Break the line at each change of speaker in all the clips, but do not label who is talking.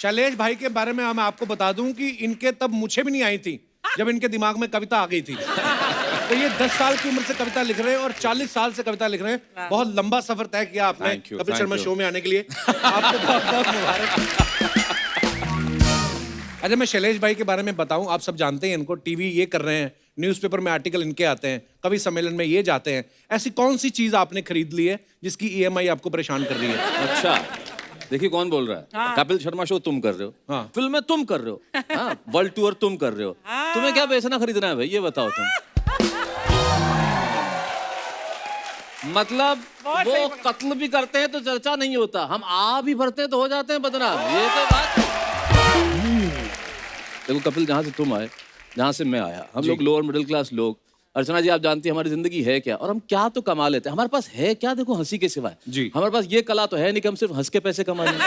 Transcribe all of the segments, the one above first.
शैलेश भाई के बारे में मैं आपको बता दूं कि इनके तब मुझे भी नहीं आई थी जब इनके दिमाग में कविता आ गई थी। तो ये 10 साल की उम्र से कविता लिख रहे हैं और 40 साल से कविता लिख रहे हैं। बहुत लंबा सफर तय किया आपने कपिल शर्मा शो में आने के लिए। आपको बहुत बहुत मुबारक। अच्छा, मैं शैलेश भाई के बारे में बताऊं, आप सब जानते हैं इनको, टीवी ये कर रहे हैं, न्यूज़पेपर में आर्टिकल इनके आते हैं, कवि सम्मेलन में ये जाते हैं। ऐसी कौन सी चीज आपने खरीद ली है जिसकी EMI आपको परेशान कर रही है?
अच्छा, देखिए कौन बोल रहा है।
हाँ।
कपिल शर्मा शो तुम कर रहे हो,
हाँ।
फिल्में तुम कर रहे हो, हाँ। वर्ल्ड टूर तुम कर रहे हो, तुम्हें क्या बेचना खरीदना है भाई, ये बताओ तुम। मतलब वो कत्ल भी करते हैं तो चर्चा नहीं होता, हम आ भी भरते हैं तो हो जाते हैं बदनाम, ये तो बात। देखो कपिल, जहाँ से तुम आए, जहाँ से मैं आया, हम लोग लोअर मिडिल क्लास लोग। अर्चना जी, आप जानती हैं हमारी जिंदगी है क्या और हम क्या तो कमा लेते हैं। हमारे पास है क्या, देखो हंसी के सिवाय
जी।
हमारे पास ये कला तो है नहीं कि हम सिर्फ हंस के पैसे कमा लें।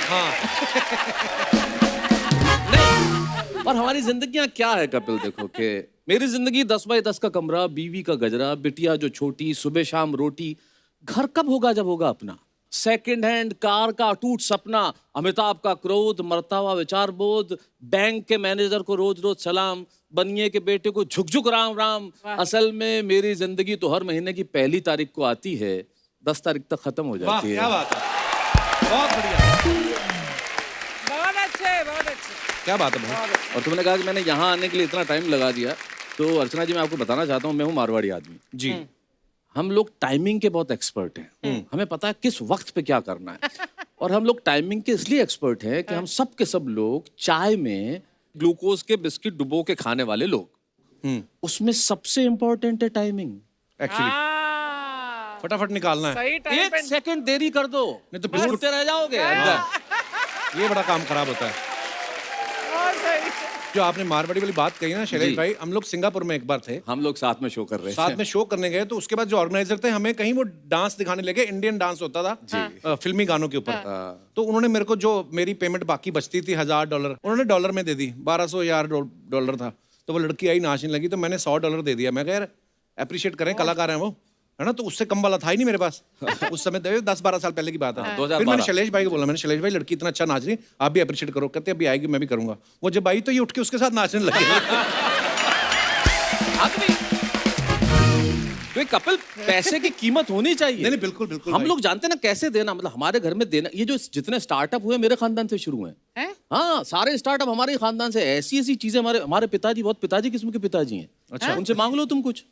हाँ।
नहीं, और हमारी जिंदगियां क्या है कपिल, देखो कि मेरी जिंदगी 10 बाई 10 का कमरा, बीवी का गजरा, बिटिया जो छोटी, सुबह शाम रोटी। घर कब होगा, जब होगा अपना। सेकंड हैंड कार का अटूट सपना, अमिताभ का क्रोध, मरता हुआ विचार बोध, बैंक के मैनेजर को रोज रोज सलाम, बनिए के बेटे को झुक झुक राम राम। असल में मेरी जिंदगी तो हर महीने की 1 तारीख को आती है, 10 तारीख तक खत्म हो जाती है।
क्या बात है, बहुत बढ़िया,
बहुत अच्छे, बहुत अच्छे।
क्या बात है भाई।
और तुमने कहा कि मैंने यहाँ आने के लिए इतना टाइम लगा दिया, तो अर्चना जी मैं आपको बताना चाहता हूँ, मैं हूँ मारवाड़ी आदमी
जी।
हम लोग टाइमिंग के बहुत एक्सपर्ट हैं। हमें पता है किस वक्त पे क्या करना है। और हम लोग टाइमिंग के इसलिए एक्सपर्ट हैं कि हम सब के सब लोग चाय में ग्लूकोज के बिस्किट डुबो के खाने वाले लोग। उसमें सबसे इंपॉर्टेंट है टाइमिंग।
एक्चुअली फटाफट निकालना है।
सही टाइम
एक सेकंड देरी कर दो
नहीं तो
ढूंढते रह जाओगे अंदर।
ये बड़ा काम खराब होता है।
बहुत सही।
जो आपने मारवाड़ी वाली बात कही ना शैलेश भाई, हम लोग सिंगापुर में एक बार थे,
हम लोग साथ में शो कर रहे थे।
साथ में शो करने गए, तो उसके बाद जो ऑर्गेनाइजर थे हमें कहीं वो डांस दिखाने लगे। इंडियन डांस होता था फिल्मी गानों के ऊपर। तो उन्होंने मेरे को, जो मेरी पेमेंट बाकी बचती थी $1000, उन्होंने डॉलर में दे दी। 1200 डॉलर था। तो वो लड़की आई, नाचने लगी, तो मैंने $100 दे दिया। मैं कह यार अप्रिशिएट करें, कलाकार हैं वो, है ना। तो उससे कम वाला था ही नहीं मेरे पास उस समय। 10-12 साल पहले की बात है।
2012।
फिर मैंने शैलेश भाई को बोला, मैंने शैलेश भाई लड़की इतना अच्छा नाच रही, आप भी अप्रिशिएट करो। कहते अभी आएगी, मैं भी करूंगा। वो जब आई तो ये उठ के उसके साथ नाचने लगे।
तो कपिल, पैसे की कीमत होनी चाहिए।
नहीं बिल्कुल बिल्कुल।
हम लोग जानते हैं ना कैसे देना, मतलब हमारे घर में देना। ये जो जितने स्टार्टअप हुए मेरे खानदान से शुरू हुए हैं। हाँ, सारे स्टार्टअप हमारे ही खानदान से। ऐसी ऐसी चीजें हमारे पिताजी, बहुत पिताजी किस्म के पिताजी हैं। अच्छा, उनसे मांग लो तुम कुछ,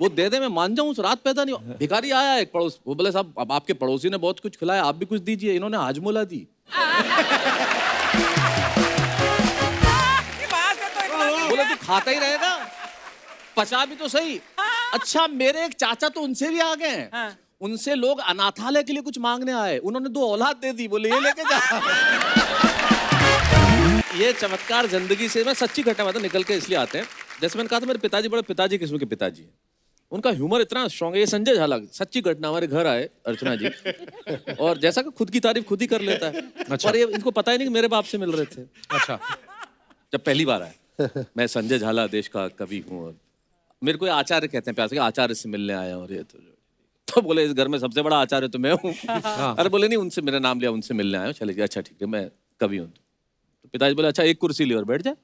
वो दे दे, मैं मान जाऊं। उस रात पैदा नहीं हो। भिखारी आया एक पड़ोस, वो बोले साहब अब आपके पड़ोसी ने बहुत कुछ खिलाया, आप भी कुछ दीजिए। इन्होंने हाजमोला दी। बोले तू खाता ही रहेगा, पचा भी तो सही। अच्छा, मेरे एक चाचा तो उनसे भी आ गए हैं। उनसे लोग अनाथालय के लिए कुछ मांगने आए, उन्होंने 2 औलाद दे दी, बोले ये लेके जा। ये चमत्कार जिंदगी से, मैं सच्ची घटना मतलब निकल के इसलिए आते हैं। जैसे मैंने कहा था, मेरे पिताजी बड़े पिताजी किस्म के पिताजी हैं। उनका ह्यूमर इतना स्ट्रॉन्ग है। ये संजय झाला, सच्ची घटना, हमारे घर आए अर्चना जी, और जैसा कि खुद की तारीफ खुद ही कर लेता है।
अच्छा।
और ये इनको पता ही नहीं कि मेरे बाप से मिल रहे थे।
अच्छा।
जब पहली बार आए, मैं संजय झाला देश का कवि हूँ, और मेरे को आचार्य कहते हैं प्यार से, आचार्य से मिलने आया। और ये तो बोले इस घर में सबसे बड़ा आचार्य तो मैं हूँ। अरे बोले नहीं, उनसे मेरा नाम लिया, उनसे मिलने आया। चले, अच्छा ठीक है, मैं कवि हूँ। तो पिताजी बोले अच्छा एक कुर्सी ली और बैठ जाए।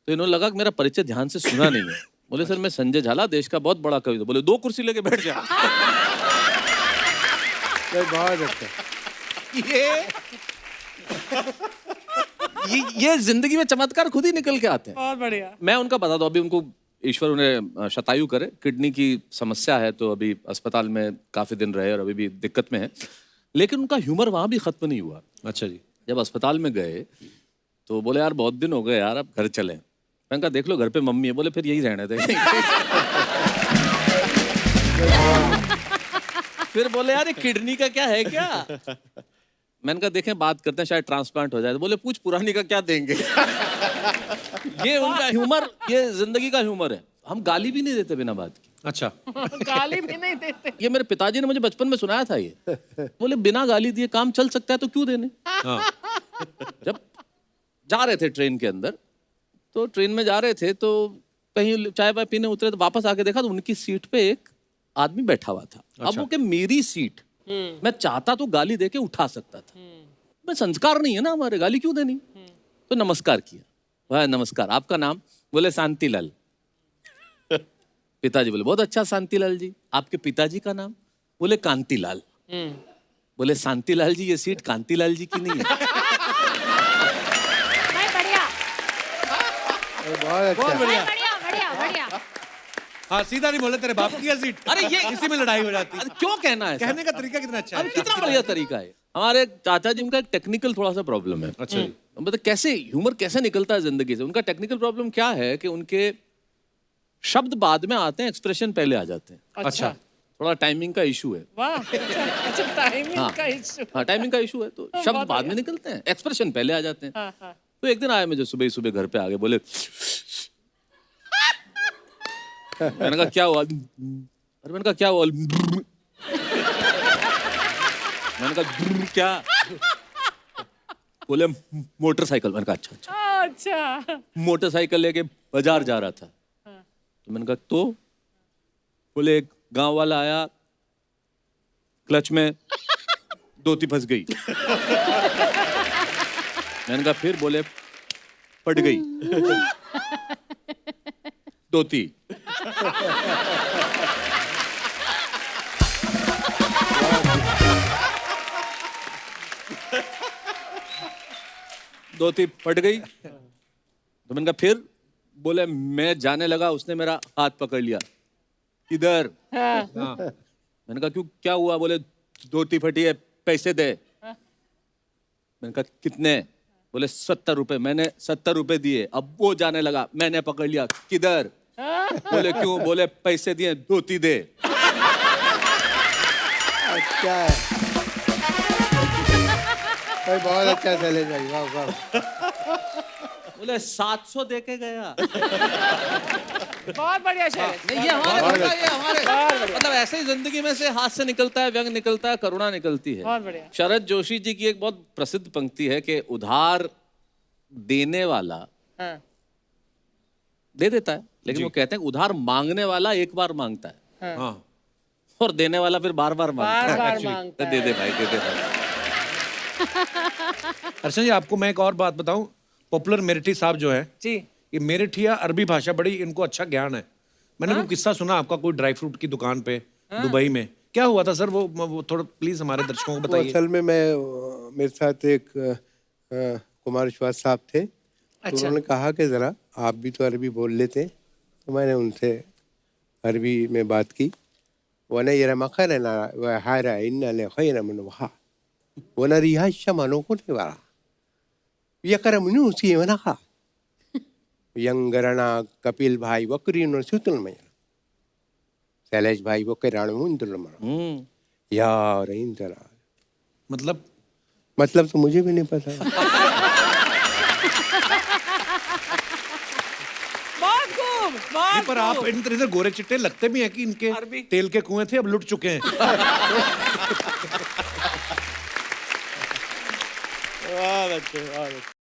तो इन्होंने लगा कि मेरा परिचय ध्यान से सुना नहीं है। बोले सर मैं संजय झाला, देश का बहुत बड़ा कवि। तो बोले 2 कुर्सी लेके बैठ जा।
बहुत अच्छा।
ये जिंदगी में चमत्कार खुद ही निकल के आते हैं।
बहुत बढ़िया।
मैं उनका बता दूं, अभी उनको ईश्वर उन्हें शतायु करे, किडनी की समस्या है, तो अभी अस्पताल में काफी दिन रहे और अभी भी दिक्कत में है। लेकिन उनका ह्यूमर वहां भी खत्म नहीं हुआ।
अच्छा जी।
जब अस्पताल में गए तो बोले यार बहुत दिन हो गए यार, अब घर चलें। मैंने कहा देख लो घर पे मम्मी है। बोले फिर यही रहने दे। फिर बोले यार ये किडनी का क्या है क्या। मैंने कहा देखें बात करते हैं, शायद ट्रांसप्लांट हो जाए। तो बोले पूछ पुरानी का क्या देंगे। ये उनका ह्यूमर, ये जिंदगी का ह्यूमर है। हम गाली भी नहीं देते बिना बात की।
अच्छा।
गाली भी नहीं देते।
ये मेरे पिताजी ने मुझे बचपन में सुनाया था। ये बोले बिना गाली दिए काम चल सकता है तो क्यों देने। जब जा रहे थे ट्रेन के अंदर, तो ट्रेन में जा रहे थे तो कहीं चाय वाय पीने उतरे, तो वापस आके देखा तो उनकी सीट पे एक आदमी बैठा हुआ था। अब वो कि मेरी सीट, मैं चाहता तो गाली देके उठा सकता था, में संस्कार नहीं है ना हमारे, गाली क्यों देनी। तो नमस्कार किया, भाई नमस्कार, आपका नाम? बोले शांतिलाल। पिताजी बोले बहुत अच्छा शांतिलाल जी, आपके पिताजी का नाम? बोले कांतिलाल। बोले शांतिलाल जी, ये सीट कांतिलाल जी की नहीं है।
बढ़िया
बहुत
बहुत
अच्छा।
बढ़िया।
बढ़िया बढ़िया बढ़िया।
हाँ, सीधा नहीं बोले तेरे बाप की है सीट।
अरे ये
इसी में लड़ाई हो जाती है।
अरे क्यों कहना है?
कहने का तरीका कितना अच्छा
अब
है।
कितना बढ़िया तरीका है। हमारे चाचा जी, उनका एक टेक्निकल थोड़ा सा प्रॉब्लम है।
अच्छा जी।
मतलब कैसे ह्यूमर कैसे निकलता है जिंदगी से। उनका टेक्निकल प्रॉब्लम क्या है कि उनके शब्द बाद में आते हैं, एक्सप्रेशन पहले आ जाते हैं।
अच्छा।
थोड़ा टाइमिंग का इशू है।
वाह, अच्छा टाइमिंग
हाँ।
का इशू।
हाँ, टाइमिंग का इशू है, तो शब्द बाद में निकलते हैं, एक्सप्रेशन पहले आ जाते हैं।
हाँ, हाँ।
तो एक दिन आए मुझे सुबह ही सुबह घर पे आगे, बोले मैंने कहा क्या हुआ? अरे मैंने कहा क्या हुआ? मैंने कहा क्या? बोले मोटरसाइकिल। मैंने कहा अच्छा अच्छा।
अच्छा।
मोटरसाइकिल लेके बाजार जा रहा था। तो मैंने कहा तो? बोले एक गांव वाला आया, क्लच में धोती फंस गई। मैंने कहा फिर? बोले फट गई धोती। धोती फट गई। तो मैंने कहा फिर? बोले मैं जाने लगा, उसने मेरा हाथ पकड़ लिया। इधर। मैंने कहा क्यों, क्या हुआ? बोले धोती फटी है, पैसे दे। मैंने कहा कितने? बोले 70 रुपए। मैंने 70 रुपए दिए। अब वो जाने लगा, मैंने पकड़ लिया। किधर? बोले क्यों? बोले पैसे दिए, धोती दे।
अच्छा है भाई, बहुत अच्छा चले भाई, वाह वाह।
बोले 700 दे के गया।
बहुत बढ़िया शेर।
नहीं, ये हमारे घर का, ये हमारे मतलब ऐसे ही जिंदगी में से हाथ से निकलता है, व्यंग निकलता है, करुणा निकलती है।
बहुत बढ़िया।
शरद जोशी जी की एक बहुत प्रसिद्ध पंक्ति है कि उधार देने वाला
हाँ।
दे देता है, लेकिन वो कहते हैं उधार मांगने वाला एक बार मांगता है
हाँ।
और देने वाला फिर बार बार मांगता है।
बार मांगता
दे दे भाई, दे दे भाई।
अर्चना जी, आपको मैं एक और बात बताऊं। पॉपुलर मेरिठी साहब जो है,
जी।
ये मेरिठिया अरबी भाषा बड़ी इनको अच्छा ज्ञान है। मैंने वो किस्सा सुना आपका, कोई ड्राई फ्रूट की दुकान पे दुबई में क्या हुआ था सर? वो थोड़ा प्लीज हमारे दर्शकों को
वो
बताइए।
असल में मेरे साथ एक कुमार विश्वास साहब थे। तो उन्होंने कहा कि ज़रा आप भी तो अरबी बोल लेते हैं। तो मैंने उनसे अरबी में बात की। वना ये मखर ना हारा इन खैर मन वहा वना रिहाश मनो को नहीं वाला ये कर मुनि उसकी वना खा यंगरणा कपिल भाई वक्री न सुतल में शैलेश भाई वो के राणु इंद्र मर यार इंद्र मतलब तो मुझे भी नहीं पता।
बहुत खूब,
नहीं,
बहुत
पर आप इन तरह से गोरे चिट्टे लगते भी हैं कि इनके
अरबी।
तेल के कुएं थे, अब लुट चुके हैं।
खूब।